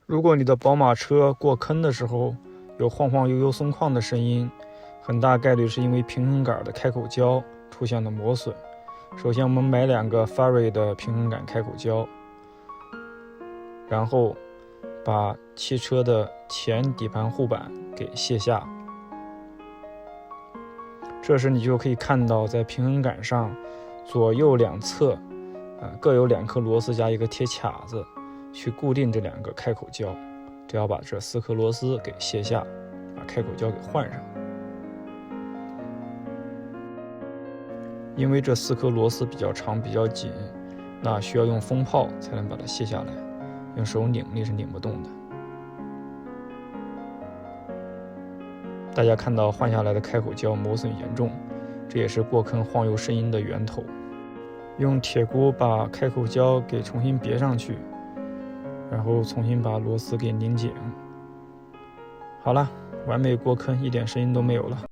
如果你的宝马车过坑的时候有晃晃悠悠松旷的声音，很大概率是因为平衡杆的开口胶出现了磨损。首先我们买2个 Fairy 的平衡杆开口胶，然后把汽车的前底盘护板给卸下。这时你就可以看到在平衡杆上左右两侧各有2颗螺丝加一个铁卡子去固定这2个开口胶，只要把这4颗螺丝给卸下，把开口胶给换上。因为这4颗螺丝比较长比较紧，那需要用风炮才能把它卸下来，用手拧力是拧不动的。大家看到换下来的开口胶磨损严重，这也是过坑晃悠声音的源头。用铁箍把开口胶给重新别上去，然后重新把螺丝给拧紧。好了，完美过坑，一点声音都没有了。